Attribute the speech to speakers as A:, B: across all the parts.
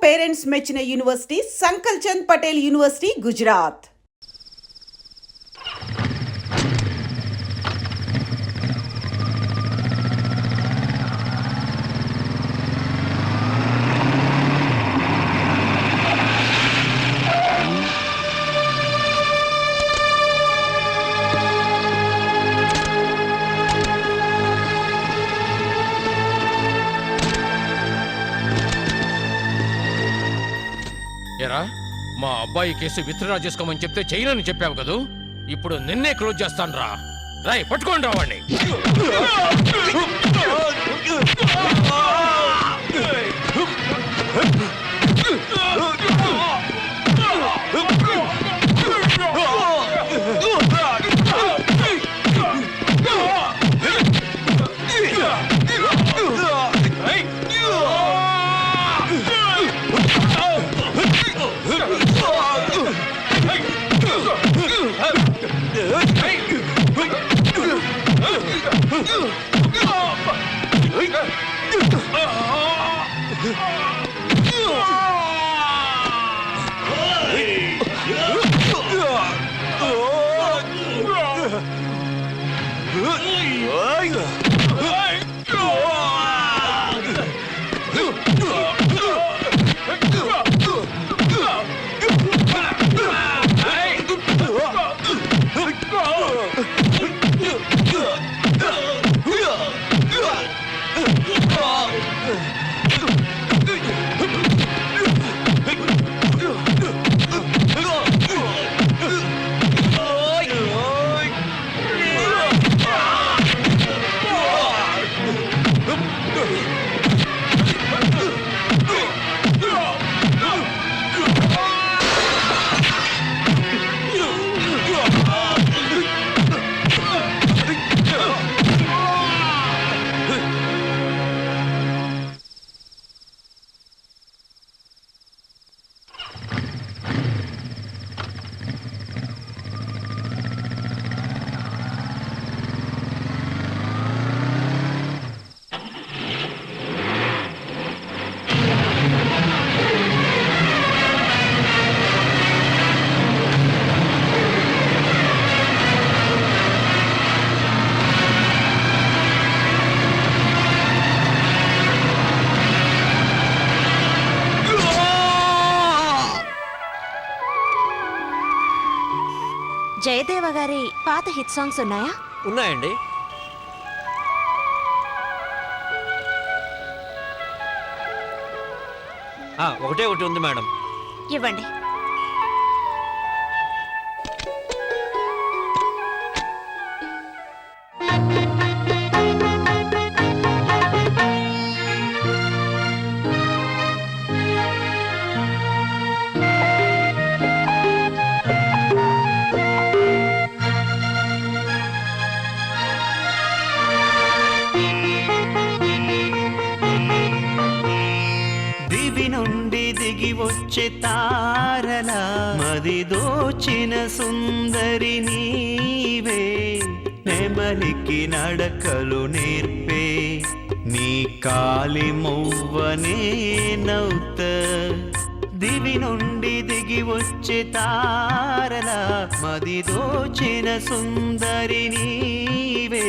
A: Parents మెచ్చిన university సంకల్ Chand Patel university, Gujarat.
B: ఏరా, మా అబ్బాయి కేసు విత్డ్రా చేసుకోమని చెప్తే చేయనని చెప్పావు కదూ. ఇప్పుడు నిన్నే క్లోజ్ చేస్తాను రా. రాయ్, పట్టుకోండి రా వాడిని.
C: జయదేవ గారి పాత హిట్ సాంగ్స్ ఉన్నాయా?
D: ఉన్నాయండి. ఒకటే ఒకటి ఉంది మేడం.
C: ఇవ్వండి.
E: వచ్చే తారల మది దోచిన సుందరి నీవే, నెమలికి నడకలు నేర్పే నీ కాలి మువ్వనే నౌత. దివి నుండి దిగి వచ్చే తారల మది దోచిన సుందరి నీవే,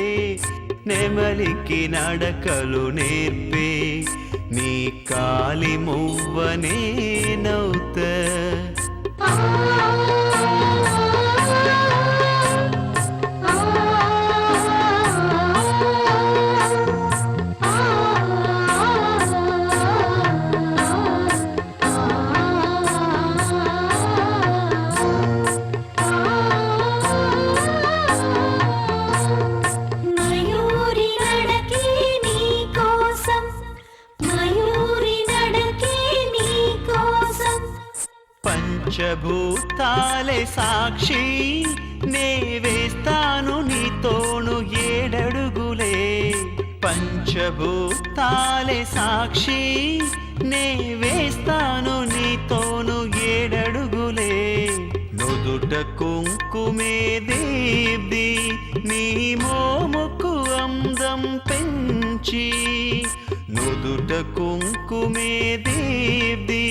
E: నెమలికి నడకలు నేర్పే నీ కాలి మువ్వనే నౌత. పంచభూతాలే సాక్షి, నే వేస్తాను నీతోను ఏడడుగులే. పంచభూతాలే సాక్షి, నే వేస్తాను నీతోను ఏడడుగులే. నుదుట కుంకుమే దీప్తి, నీ మోముకు అందం పెంచి. నుదుట కుంకుమే దీప్తి,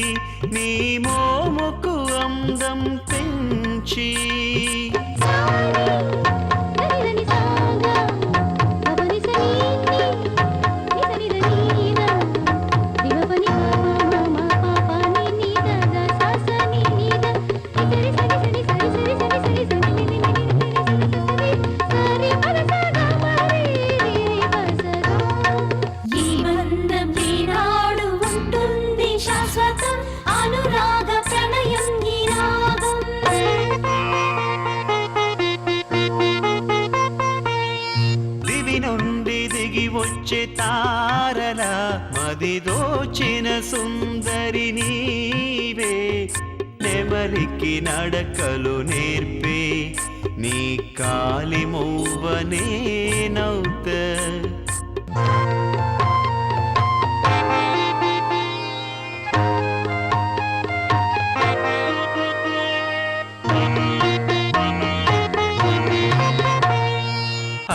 E: వచ్చి
F: ఈ బంధం ఈనాడు ఉంటుంది శాశ్వతం అనురాగ ప్రణయం ఈ రాగం
E: దివి నుండి దిగి వచ్చే తారల మది దోచిన సుందరి నీవే నెమలికి నడకలు నేర్పే నీ కాలి మువ్వనే నౌత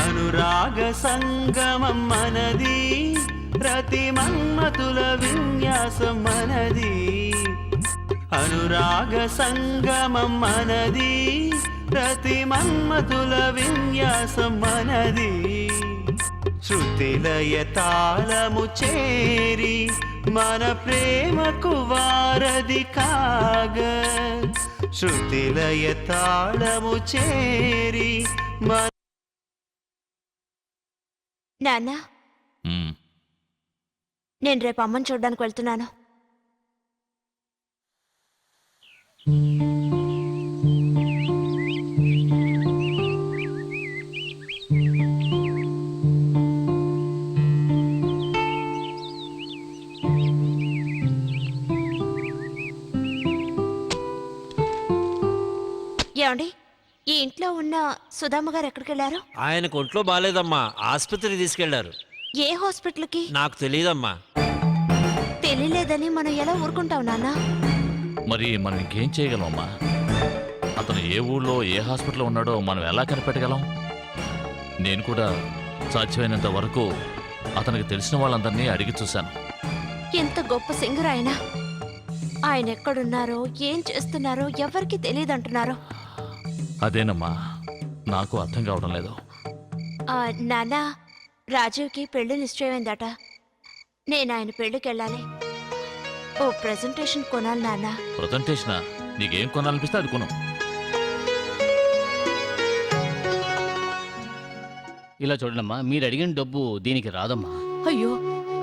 E: అనురాగ సంగమం మనది ప్రతి మన్మతుల విన్యాసం మనది అనురాగ సంగమం మనది ప్రతి మన్మతుల విన్యాసం మనది శృతిలయ తాళము చేరి మన ప్రేమకు వారధి కాగా శృతిలయ తాళము చేరి మన
C: నాన్న నేను రేపు అమ్మని చూడడానికి వెళ్తున్నాను. ఏమండి, ఈ ఇంట్లో ఉన్న సుధామ్మ గారు ఎక్కడికి వెళ్ళారు?
D: ఆయనకు ఒంట్లో బాగాలేదమ్మా, ఆసుపత్రికి తీసుకెళ్లారు.
C: ఏ హాస్పిటల్కి?
D: నాకు తెలియదమ్మా.
C: తెలియలేదని మనం ఎలా ఊరుకుంటాం నాన్న?
G: మరి మనం ఇంకేం చేయగలమమ్మా? అతను ఏ ఊళ్ళో ఏ హాస్పిటల్లో ఉన్నాడో మనం ఎలా కనిపెట్టగలం? నేను కూడా సాధ్యమైనంత వరకు అతనికి తెలిసిన వాళ్ళందరినీ అడిగి చూశాను.
C: ఎంత గొప్ప సింగర్ ఆయన ఎక్కడున్నారో ఏం చేస్తున్నారో ఎవరికి తెలియదంటున్నారో.
G: అదేనమ్మా నాకు అర్థం కావడం లేదు.
C: నాన్న, రాజీవ్కి పెళ్లి నిశ్చయమైందట. నేను ఆయన పెళ్లికి వెళ్ళాలి. ఓ ప్రెజెంటేషన్ కొనాలి నాన్న.
G: ప్రజెంటేషనా? నీకేం కొనాలనిపిస్తే అది కొను.
H: ఇలా చూడమ్మా, మీరు అడిగిన డబ్బు దీనికి రాదమ్మా.
I: అయ్యో,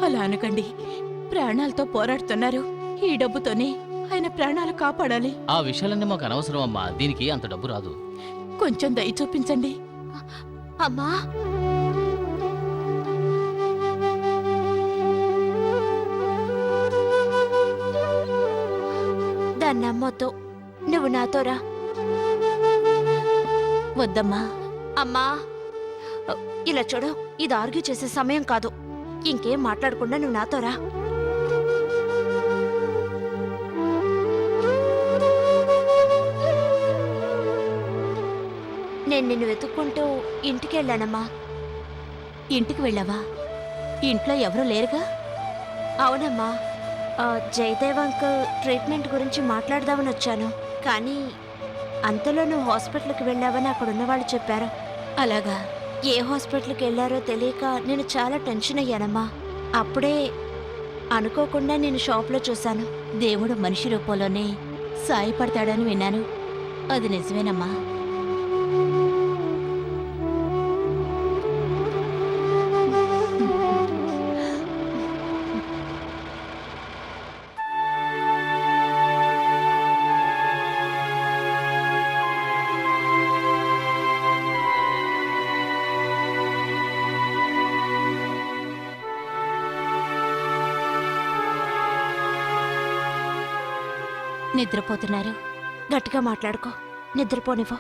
I: అలా అనకండి. ప్రాణాలతో పోరాడుతున్నారు. ఈ డబ్బుతోనే ఆయన ప్రాణాలు కాపాడాలి.
H: ఆ విషయాలన్నీ మాకు అనవసరం అమ్మా, దీనికి అంత డబ్బు రాదు.
I: కొంచెం దయ చూపించండి.
C: అమ్మా, దాన్ని నమ్మొద్దు. నువ్వు నాతో రా.
I: వద్దమ్మా.
C: అమ్మా, ఇలా చూడు, ఇది ఆర్గ్యూ చేసే సమయం కాదు. ఇంకేం మాట్లాడకుండా నువ్వు నాతో రా. నేను నిన్ను వెతుక్కుంటూ ఇంటికి వెళ్ళానమ్మా.
I: ఇంటికి వెళ్ళావా? ఇంట్లో ఎవరూ లేరుగా?
C: అవునమ్మా, జయదేవ్ అంకుల్ ట్రీట్మెంట్ గురించి మాట్లాడదామని వచ్చాను. కానీ అంతలో నువ్వు హాస్పిటల్కి వెళ్ళావని అక్కడున్న వాళ్ళు చెప్పారు.
I: అలాగా?
C: ఏ హాస్పిటల్కి వెళ్ళారో తెలియక నేను చాలా టెన్షన్ అయ్యానమ్మా. అప్పుడే అనుకోకుండా నేను షాప్లో చూశాను.
I: దేవుడు మనిషి రూపంలోనే సాయపడతాడని విన్నాను. అది నిజమేనమ్మా. నిద్రపోతున్నారు.
C: గట్టిగా మాట్లాడుకో, నిద్రపోనివ్వు.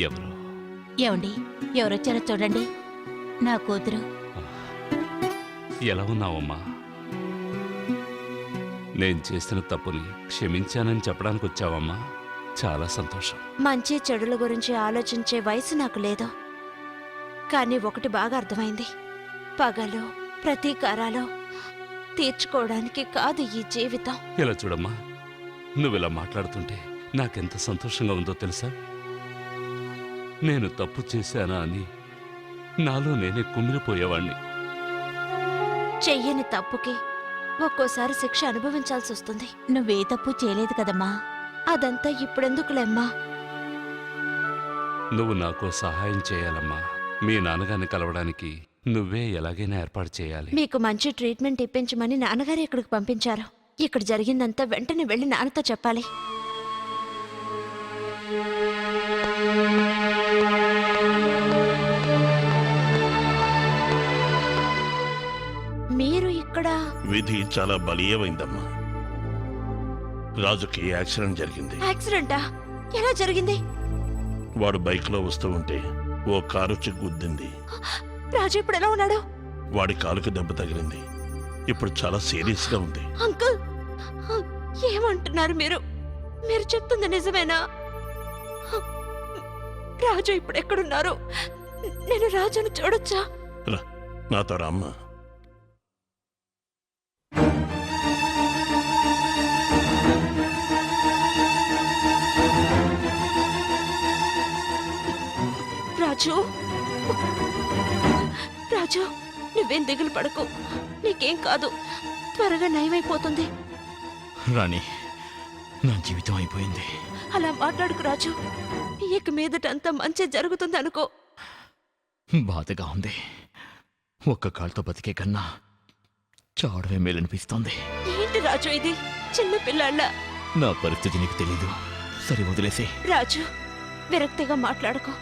G: ఎవరు?
I: ఏమండి, ఎవరొచ్చారో చూడండి. నా కూతురు.
J: ఎలా ఉన్నావమ్మా? నేను చేసిన తప్పుని క్షమించానని చెప్పడానికి వచ్చావమ్మా. చాలా సంతోషం.
C: మంచి చెడుల గురించి ఆలోచించే వయసు నాకు లేదు. కానీ ఒకటి బాగా అర్థమైంది. పగలు ప్రతీకారాలు తీర్చుకోవడానికి కాదు ఈ జీవితం.
J: ఇలా చూడమ్మా, నువ్విలా మాట్లాడుతుంటే నాకెంత సంతోషంగా ఉందో తెలుసా? నేను తప్పు చేశానా అని నాలో నేనే కుమిలిపోయేవాణ్ణి.
C: చెయ్యని తప్పుకి ఒక్కోసారి శిక్ష అనుభవించాల్సి వస్తుంది.
I: నువ్వే తప్పు చేయలేదు కదమ్మా.
C: అదంతా ఇప్పుడెందుకులేమ్మా?
J: నువ్వు నాకు సహాయం చేయాలమ్మా. మీ నాన్నగారిని కలవడానికి నువ్వే ఎలాగైనా ఏర్పాటు చేయాలి.
C: మీకు మంచి ట్రీట్మెంట్ ఇప్పించమని నాన్నగారు ఇక్కడికి పంపించారు. ఇక్కడ జరిగిందంతా వెంటనే వెళ్ళి నాన్నతో చెప్పాలి. మీరు ఇక్కడ
K: విధి చాలా బలీయమైందమ్మా. రాజుకి యాక్సిడెంట్ జరిగింది.
C: యాక్సిడెంటా? ఎలా జరిగింది?
K: వాడు బైక్లో వస్తూ ఉంటే ఓ కారు వచ్చి గుద్దింది.
C: రాజు ఇప్పుడు ఎలా ఉన్నాడు?
K: వాడి కాలుకి దెబ్బ తగిలింది. ఇప్పుడు చాలా సీరియస్గా ఉంది.
C: అంకుల్, ఏమంటున్నారు మీరు? మీరు చెప్తుంది నిజమేనా? రాజు ఇప్పుడు ఎక్కడున్నారు? నేను రాజును చూడొచ్చా?
K: రా, నాతో రామ్మా.
C: రాజు, రాజు, నువ్వేం దిగులు పడకు. నీకేం కాదు, త్వరగా నయమైపోతుంది.
B: రాణి, నా జీవితం అయిపోయింది.
C: అలా మాట్లాడుకు రాజు. ఇక మీదటంతా మంచి జరుగుతుంది అనుకో.
B: బాధగా ఉంది. ఒక్క కాళ్ళతో బతికే కన్నా చావడమే మేలనిపిస్తోంది.
C: ఏంటి రాజు ఇది? చిన్న పిల్లాళ్ళ.
B: నా పరిస్థితి నీకు తెలీదు. సరే, వదిలేసి.
C: రాజు, విరక్తిగా మాట్లాడుకో.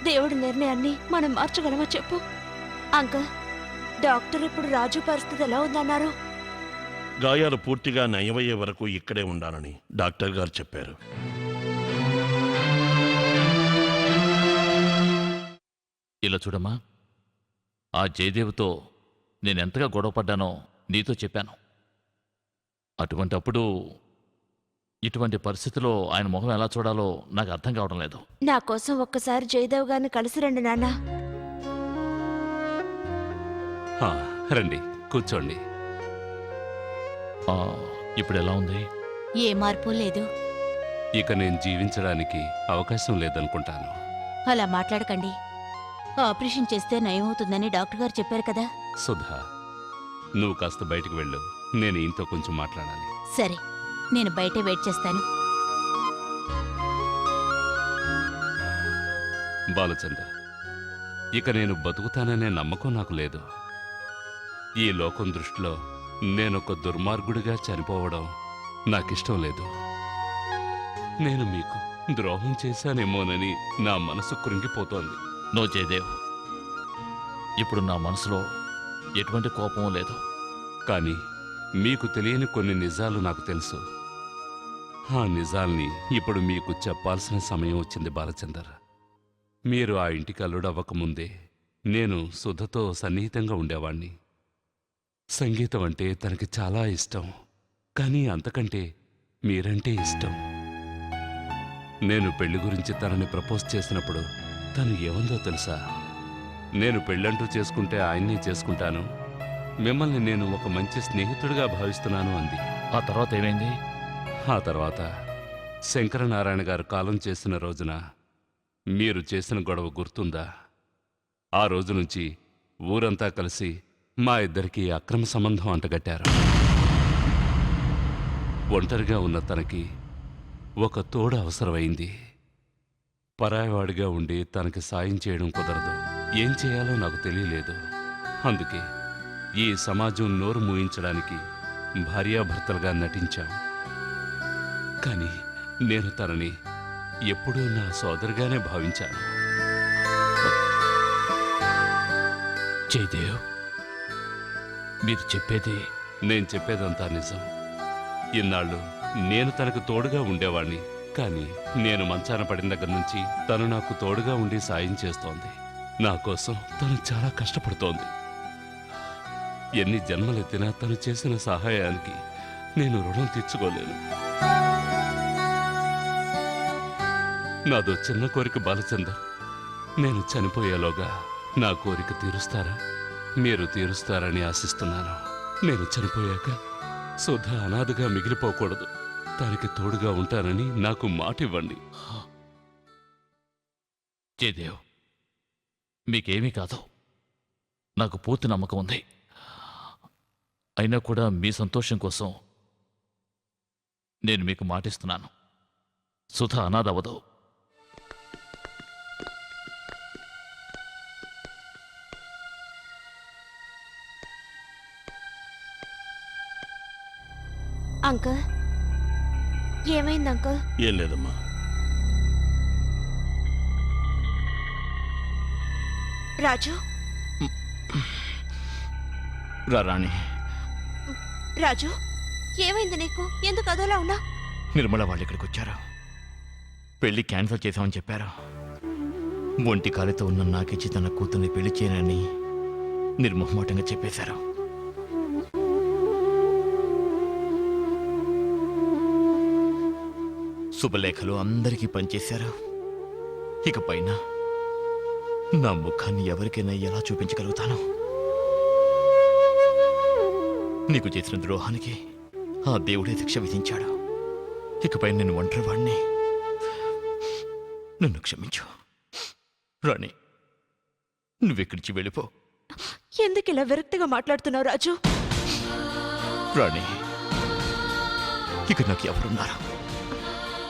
C: దేవుడి నిర్ణయాన్ని మనం మార్చగలమా చెప్పు? అంకుల్, డాక్టర్ ఇప్పుడు రాజు పరిస్థితి ఎలా ఉందన్నారు?
K: గాయాలు పూర్తిగా నయమయ్యే వరకు ఇక్కడే ఉండాలని డాక్టర్ గారు చెప్పారు.
G: ఇలా చూడమ్మా, ఆ జయదేవ్తో నేనెంతగా గొడవపడ్డానో నీతో చెప్పాను. అటువంటప్పుడు ఇటువంటి పరిస్థితిలో ఆయన మొహం ఎలా చూడాలో నాకు అర్థం కావడం లేదు.
C: నా కోసం ఒక్కసారి జయదేవ్ గారిని కలిసి రండి నాన్న.
J: హా, రండి, కూర్చోండి.
G: ఇప్పుడు ఎలా ఉంది?
I: ఏ మార్పు లేదు.
J: ఇక నేను జీవించడానికి అవకాశం లేదనుకుంటాను.
I: అలా మాట్లాడకండి. ఆపరేషన్ చేస్తే నయమవుతుందని డాక్టర్ గారు చెప్పారు కదా.
J: సుధా, నువ్వు కాస్త బయటికి వెళ్ళు. నేను ఈయనతో కొంచెం మాట్లాడాలి.
I: సరే, నేను బయటే వెయిట్ చేస్తాను.
J: బాలచంద్ర, ఇక నేను బతుకుతాననే నమ్మకం నాకు లేదు. ఈ లోకం దృష్టిలో నేనొక దుర్మార్గుడిగా చనిపోవడం నాకిష్టం లేదు. నేను మీకు ద్రోహం చేశానేమోనని నా మనసు కృంగిపోతోంది.
G: నో జయదేవ్, ఇప్పుడు నా మనసులో ఎటువంటి కోపం లేదు.
J: కానీ మీకు తెలియని కొన్ని నిజాలు నాకు తెలుసు. ఆ నిజాల్ని ఇప్పుడు మీకు చెప్పాల్సిన సమయం వచ్చింది బాలచందర్. మీరు ఆ ఇంటికి అల్లుడవ్వకముందే నేను సుధతో సన్నిహితంగా ఉండేవాణ్ణి. సంగీతం అంటే తనకి చాలా ఇష్టం. కానీ అంతకంటే మీరంటే ఇష్టం. నేను పెళ్లి గురించి తనని ప్రపోజ్ చేసినప్పుడు తను ఏమందో తెలుసా? నేను పెళ్ళంటూ చేసుకుంటే ఆయన్ని చేసుకుంటాను, మిమ్మల్ని నేను ఒక మంచి స్నేహితుడిగా భావిస్తున్నాను అంది.
G: ఆ తర్వాత ఏమైంది?
J: ఆ తర్వాత శంకరనారాయణ గారు కాలం చేసిన రోజున మీరు చేసిన గొడవ గుర్తుందా? ఆ రోజు నుంచి ఊరంతా కలిసి మా ఇద్దరికీ అక్రమ సంబంధం అంటగట్టారు. ఒంటరిగా ఉన్న తనకి ఒక తోడు అవసరమైంది. పరాయవాడిగా ఉండి తనకి సాయం చేయడం కుదరదు. ఏం చేయాలో నాకు తెలియలేదు. అందుకే ఈ సమాజం నోరు మూయించడానికి భార్యాభర్తలుగా నటించాం. కానీ నేను తనని ఎప్పుడూ నా సోదరుగానే భావించాను.
B: జయదేవ్, మీరు చెప్పేది?
J: నేను చెప్పేదంతా నిజం. ఇన్నాళ్ళు నేను తనకు తోడుగా ఉండేవాణ్ణి. కానీ నేను మంచాన పడిన దగ్గర నుంచి తను నాకు తోడుగా ఉండి సాయం చేస్తోంది. నా కోసం తను చాలా కష్టపడుతోంది. ఎన్ని జన్మలెత్తినా తను చేసిన సహాయానికి నేను రుణం తీర్చుకోలేను. నాదో చిన్న కోరిక బాలచందర్. నేను చనిపోయేలోగా నా కోరిక తీరుస్తారా? మీరు తీరుస్తారని ఆశిస్తున్నాను. నేను చనిపోయాక సుధ అనాథగా మిగిలిపోకూడదు. జీవితానికి తోడుగా ఉంటానని నాకు మాట ఇవ్వండి.
G: జయదేవ్, మీకేమీ కాదు, నాకు పూర్తి నమ్మకం ఉంది. అయినా కూడా మీ సంతోషం కోసం నేను మీకు మాటిస్తున్నాను, సుధ అనాథ అవ్వదు.
C: అంకుల్, ఏమైంది అంకుల్?
K: ఏం లేదమ్మా.
C: రాజు,
H: రాణి,
C: రాజు, ఏమైంది నీకు? ఎందుకు అదోలా ఉన్నా?
H: నిర్మల వాళ్ళు ఇక్కడికి వచ్చారు. పెళ్లి క్యాన్సిల్ చేశామని చెప్పారు. ఒంటి కాలితో ఉన్న నాకిచ్చి తన కూతుర్ని పెళ్లి చేయనని నిర్మోహమాటంగా చెప్పేశారు. శుభలేఖలు అందరికీ పనిచేశారు. ఇక పైన నా ముఖాన్ని ఎవరికైనా ఎలా చూపించగలుగుతాను? నీకు చేసిన ద్రోహానికి ఆ దేవుడే శిక్ష విధించాడు. ఇకపై నేను ఒంటరివాణ్ణి. నన్ను క్షమించు రాణి, నువ్వెక్కడిచి వెళ్ళిపో.
C: ఎందుకు ఇలా విరక్తిగా మాట్లాడుతున్నావు రాజు?
H: రాణి, ఇక నాకు ఎవరున్నారు?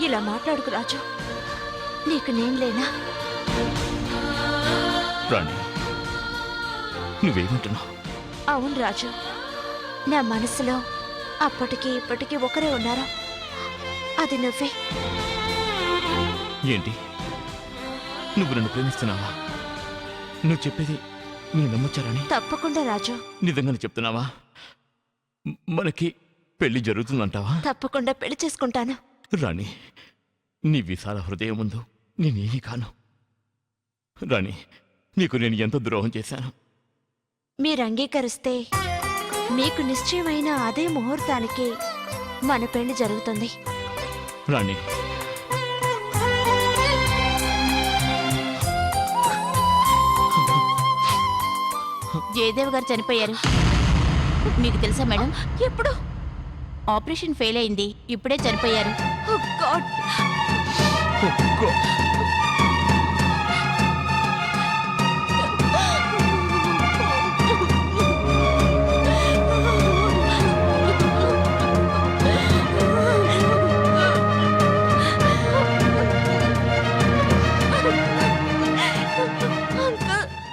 C: ఇలా మాట్లాడుకు రాజు, నీకు నేను లేనా?
H: రాణి, నువ్వేమంటున్నావు?
C: అవును రాజు, నా మనసులో అప్పటికి ఇప్పటికీ ఒకరే ఉన్నారు, అది నువ్వే.
H: ఏంటి, నువ్వు నన్ను ప్రేమిస్తున్నావా? నువ్వు చెప్పేది నేను నమ్మొచ్చారని?
C: తప్పకుండా రాజు.
H: నిజంగానే చెప్తున్నావా? మనకి పెళ్లి జరుగుతుందంటావా?
C: తప్పకుండా పెళ్లి చేసుకుంటాను.
H: రాణి, నీ విశాల హృదయం ముందు నేనేమీ కాను. రాణి, నీకు నేను ఎంత ద్రోహం చేశాను.
C: మీరు అంగీకరిస్తే మీకు నిశ్చయమైన అదే ముహూర్తానికి మన పెళ్లి జరుగుతుంది.
H: రాణి,
I: జయదేవ్ గారు చనిపోయారు. మీకు తెలుసా మేడం?
C: ఎప్పుడు?
I: ఆపరేషన్ ఫెయిల్ అయింది, ఇప్పుడే చనిపోయారు.
C: Oh God!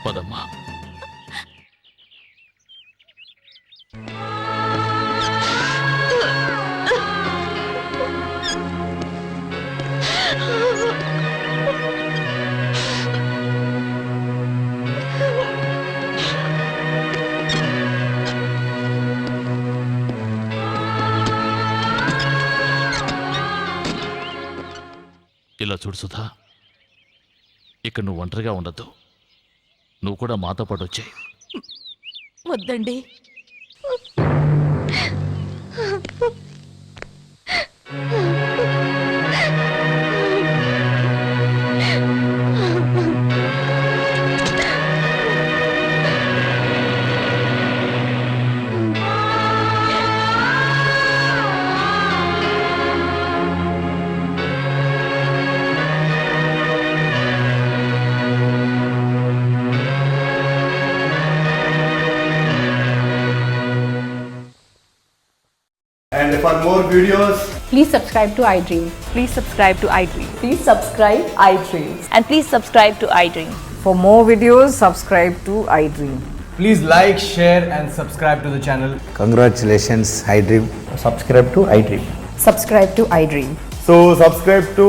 G: పదమ్మా. ఇలా చూడు సుధా, ఇక్కడ నువ్వు ఒంటరిగా ఉండద్దు. నువ్వు కూడా మాతో పాటు వచ్చాయి.
I: వద్దండి.
E: And for more videos,
I: Please subscribe to iDream. Please subscribe to iDream.
F: Please subscribe iDream.
I: And please subscribe to iDream.
F: For more videos, subscribe to iDream.
E: please like, share and subscribe to the channel.
L: Congratulations, iDream.
E: Subscribe to iDream.
F: Subscribe to iDream.
L: So subscribe to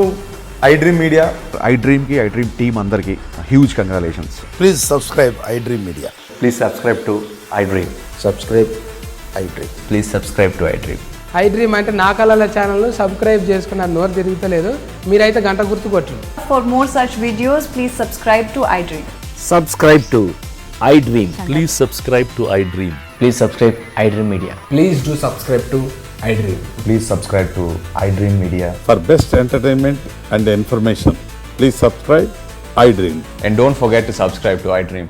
L: iDream Media. iDream ki iDream team andarki huge congratulations. Please subscribe iDream Media. Please subscribe to iDream. Subscribe iDream. Please subscribe to iDream.
F: iDream అంటే నా కళల channel subscribe చేసుకున్న నోరు తిరుగుతలేదు. మీరైతే గంట గుర్తు కొట్టండి. For more such videos, please subscribe to iDream.
L: Subscribe to iDream. Please subscribe to iDream. Please subscribe iDream Media.
E: Please do subscribe to iDream.
L: Please subscribe to iDream Media.
M: For best entertainment and information, please subscribe iDream.
L: And don't forget to subscribe to iDream.